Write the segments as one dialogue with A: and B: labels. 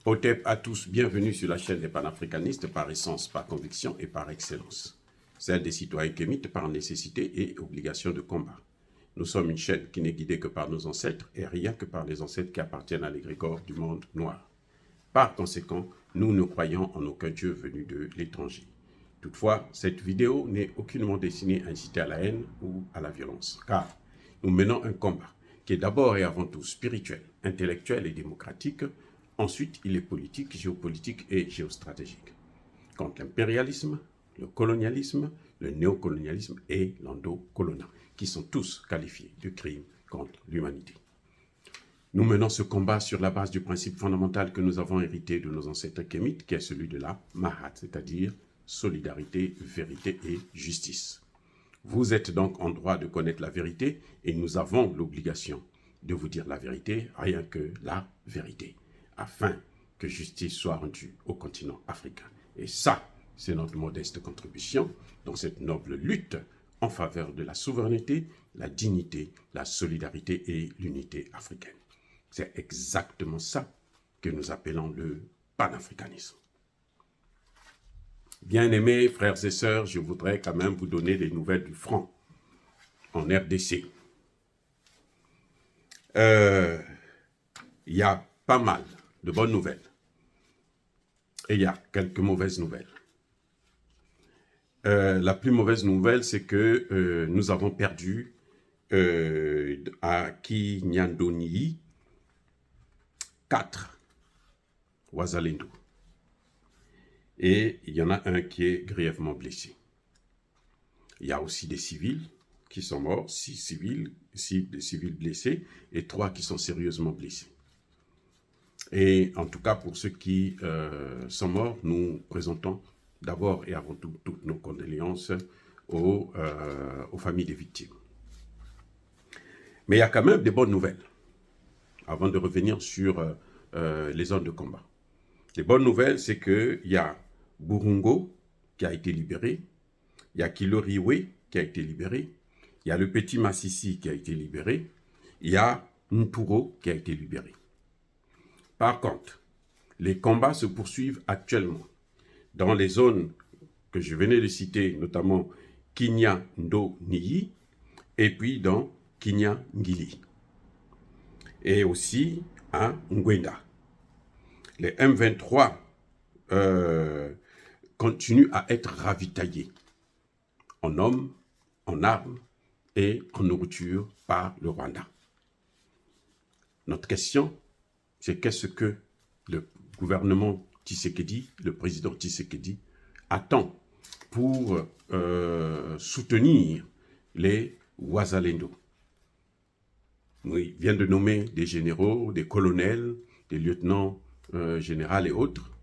A: Otep à tous, bienvenue sur la chaîne des panafricanistes par essence, par conviction et par excellence. Celle des citoyens kémites par nécessité et obligation de combat. Nous sommes une chaîne qui n'est guidée que par nos ancêtres et rien que par les ancêtres qui appartiennent à l'égrégore du monde noir. Par conséquent, nous ne croyons en aucun Dieu venu de l'étranger. Toutefois, cette vidéo n'est aucunement destinée à inciter à la haine ou à la violence, car nous menons un combat qui est d'abord et avant tout spirituel, intellectuel et démocratique. Ensuite, il est politique, géopolitique et géostratégique. Contre l'impérialisme, le colonialisme, le néocolonialisme et l'endocoloniat, qui sont tous qualifiés de crimes contre l'humanité. Nous menons ce combat sur la base du principe fondamental que nous avons hérité de nos ancêtres kémites, qui est celui de la Mahat, c'est-à-dire solidarité, vérité et justice. Vous êtes donc en droit de connaître la vérité et nous avons l'obligation de vous dire la vérité, rien que la vérité, afin que justice soit rendue au continent africain. Et ça, c'est notre modeste contribution dans cette noble lutte en faveur de la souveraineté, la dignité, la solidarité et l'unité africaine. C'est exactement ça que nous appelons le panafricanisme. Bien-aimés frères et sœurs, je voudrais quand même vous donner des nouvelles du front en RDC. Il y a pas mal de bonnes nouvelles et il y a quelques mauvaises nouvelles. La plus mauvaise nouvelle, c'est que nous avons perdu à Kinyandoni 4 Wazalendo. Et il y en a un qui est grièvement blessé. Il y a aussi des civils qui sont morts, 6 civils blessés et 3 qui sont sérieusement blessés. Et en tout cas, pour ceux qui sont morts, nous présentons d'abord et avant tout toutes nos condoléances aux familles des victimes. Mais il y a quand même des bonnes nouvelles, avant de revenir sur les zones de combat. Les bonnes nouvelles, c'est qu'il y a Burungo qui a été libéré, il y a Kiloriwe qui a été libéré, il y a le petit Massissi qui a été libéré, il y a Nturo qui a été libéré. Par contre, les combats se poursuivent actuellement dans les zones que je venais de citer, notamment Kinyandoni et puis dans Kinyangili. Et aussi à Ngwenda. Les M23 continuent à être ravitaillés en hommes, en armes et en nourriture par le Rwanda. Notre question, c'est qu'est-ce que le gouvernement Tshisekedi, le président Tshisekedi, attend pour soutenir les Wazalendo. Il vient de nommer des généraux, des colonels, des lieutenants généraux et autres.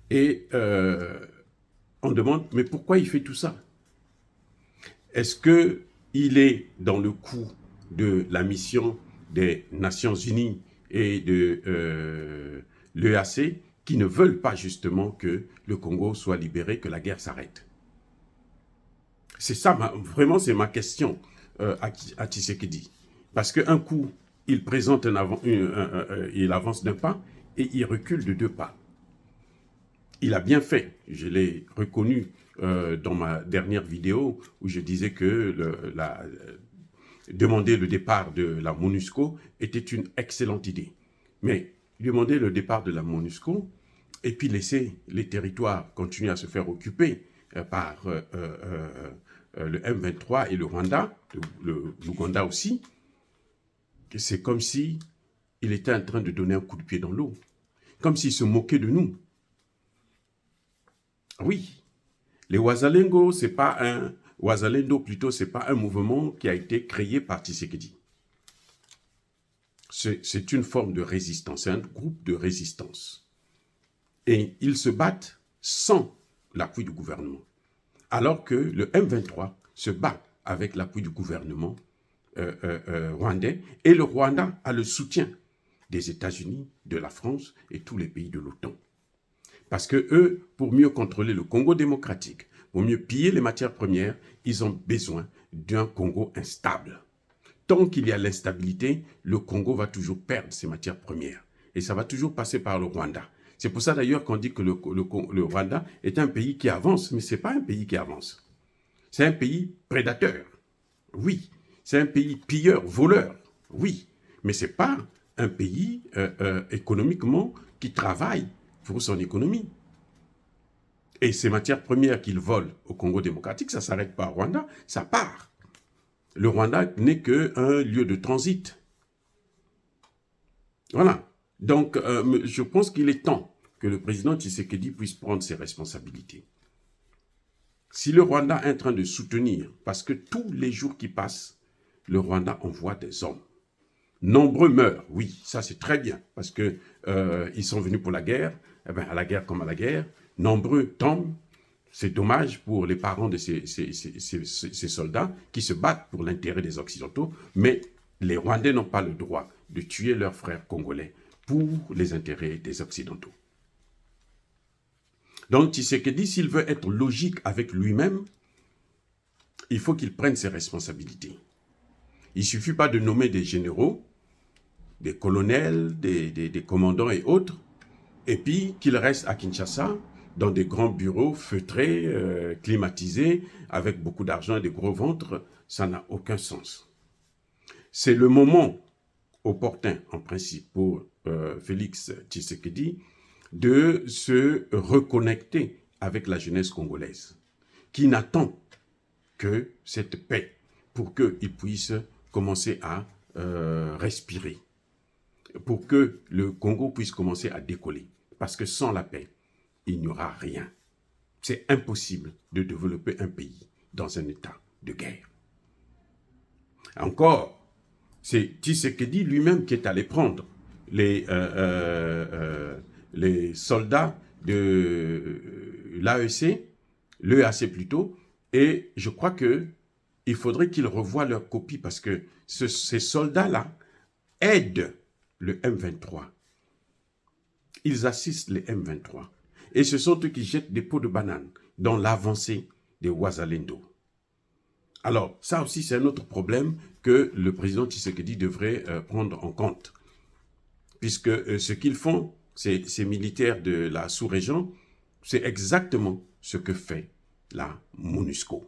A: Et on demande, mais pourquoi il fait tout ça? Est-ce qu'il est dans le coup de la mission des Nations Unies et de l'EAC qui ne veulent pas justement que le Congo soit libéré, que la guerre s'arrête? C'est ça, vraiment, c'est ma question à Tshisekedi. Parce qu'un coup, il présente il avance d'un pas et il recule de 2 pas. Il a bien fait, je l'ai reconnu dans ma dernière vidéo où je disais que demander le départ de la MONUSCO était une excellente idée. Mais demander le départ de la MONUSCO et puis laisser les territoires continuer à se faire occuper par le M23 et le Rwanda, l'Ouganda aussi, c'est comme si il était en train de donner un coup de pied dans l'eau, comme s'il se moquait de nous. Oui, les Wazalendo, c'est pas un mouvement qui a été créé par Tshisekedi. C'est une forme de résistance, c'est un groupe de résistance. Et ils se battent sans l'appui du gouvernement. Alors que le M23 se bat avec l'appui du gouvernement rwandais, et le Rwanda a le soutien des États-Unis, de la France et tous les pays de l'OTAN. Parce que eux, pour mieux contrôler le Congo démocratique, pour mieux piller les matières premières, ils ont besoin d'un Congo instable. Tant qu'il y a l'instabilité, le Congo va toujours perdre ses matières premières. Et ça va toujours passer par le Rwanda. C'est pour ça d'ailleurs qu'on dit que le Rwanda est un pays qui avance, mais ce n'est pas un pays qui avance. C'est un pays prédateur, oui. C'est un pays pilleur, voleur, oui. Mais ce n'est pas un pays économiquement qui travaille pour son économie. Et ces matières premières qu'il vole au Congo démocratique, ça ne s'arrête pas au Rwanda, ça part. Le Rwanda n'est qu'un lieu de transit. Voilà. Donc, je pense qu'il est temps que le président Tshisekedi puisse prendre ses responsabilités. Si le Rwanda est en train de soutenir, parce que tous les jours qui passent, le Rwanda envoie des hommes. Nombreux meurent, oui, ça c'est très bien, parce que ils sont venus pour la guerre, eh bien, à la guerre comme à la guerre, nombreux tombent, c'est dommage pour les parents de ces soldats qui se battent pour l'intérêt des Occidentaux, mais les Rwandais n'ont pas le droit de tuer leurs frères congolais pour les intérêts des Occidentaux. Donc Tshisekedi, s'il veut être logique avec lui-même, il faut qu'il prenne ses responsabilités. Il ne suffit pas de nommer des généraux, des colonels, des commandants et autres, et puis qu'il reste à Kinshasa, dans des grands bureaux feutrés, climatisés, avec beaucoup d'argent et des gros ventres, ça n'a aucun sens. C'est le moment opportun, en principe, pour Félix Tshisekedi, de se reconnecter avec la jeunesse congolaise, qui n'attend que cette paix pour qu'il puisse commencer à respirer, pour que le Congo puisse commencer à décoller. Parce que sans la paix, il n'y aura rien. C'est impossible de développer un pays dans un état de guerre. Encore, c'est Tshisekedi lui-même qui est allé prendre les soldats de l'AEC, l'EAC plutôt, et je crois qu'il faudrait qu'ils revoient leur copie parce que ces soldats-là aident le M23. Ils assistent les M23. Et ce sont eux qui jettent des pots de banane dans l'avancée des Wazalendo. Alors, ça aussi, c'est un autre problème que le président Tshisekedi devrait prendre en compte. Puisque ce qu'ils font, ces militaires de la sous-région, c'est exactement ce que fait la MONUSCO.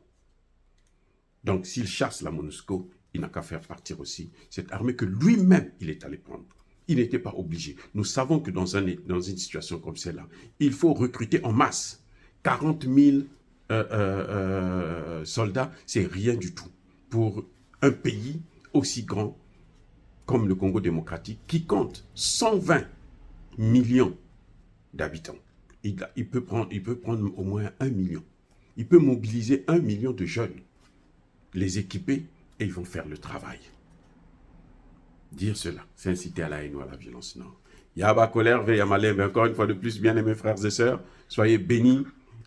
A: Donc, s'il chasse la MONUSCO, il n'a qu'à faire partir aussi cette armée que lui-même, il est allé prendre. Il n'était pas obligé. Nous savons que dans une situation comme celle-là, il faut recruter en masse. 40 000 soldats, c'est rien du tout pour un pays aussi grand comme le Congo démocratique, qui compte 120 millions d'habitants. Il peut prendre au moins 1 million. Il peut mobiliser 1 million de jeunes, les équiper et ils vont faire le travail. Dire cela, c'est inciter à la haine ou à la violence. Non. Yaba colère, Veyamalé, mais encore une fois de plus, bien-aimés frères et sœurs, soyez bénis,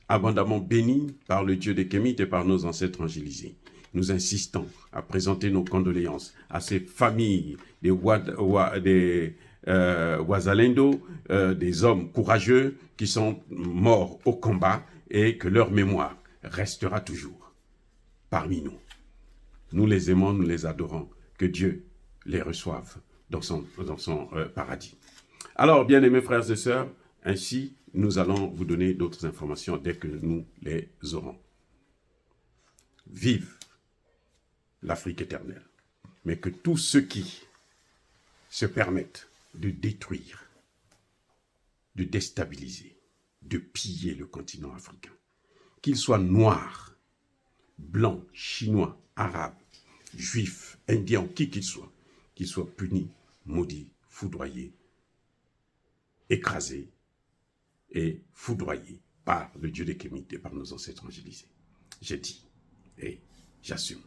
A: abondamment bénis par le Dieu des Kémites et par nos ancêtres angélisés. Nous insistons à présenter nos condoléances à ces familles des Wazalendo, des hommes courageux qui sont morts au combat et que leur mémoire restera toujours parmi nous. Nous les aimons, nous les adorons. Que Dieu les reçoive dans son paradis. Alors, bien-aimés frères et sœurs, ainsi, nous allons vous donner d'autres informations dès que nous les aurons. Vive l'Afrique éternelle. Mais que tous ceux qui se permettent de détruire, de déstabiliser, de piller le continent africain, qu'ils soient noirs, blancs, chinois, arabes, juifs, indiens, qui qu'ils soient punis, maudits, foudroyés, écrasés et foudroyés par le Dieu des Kémites et par nos ancêtres angélisés. J'ai dit et j'assume.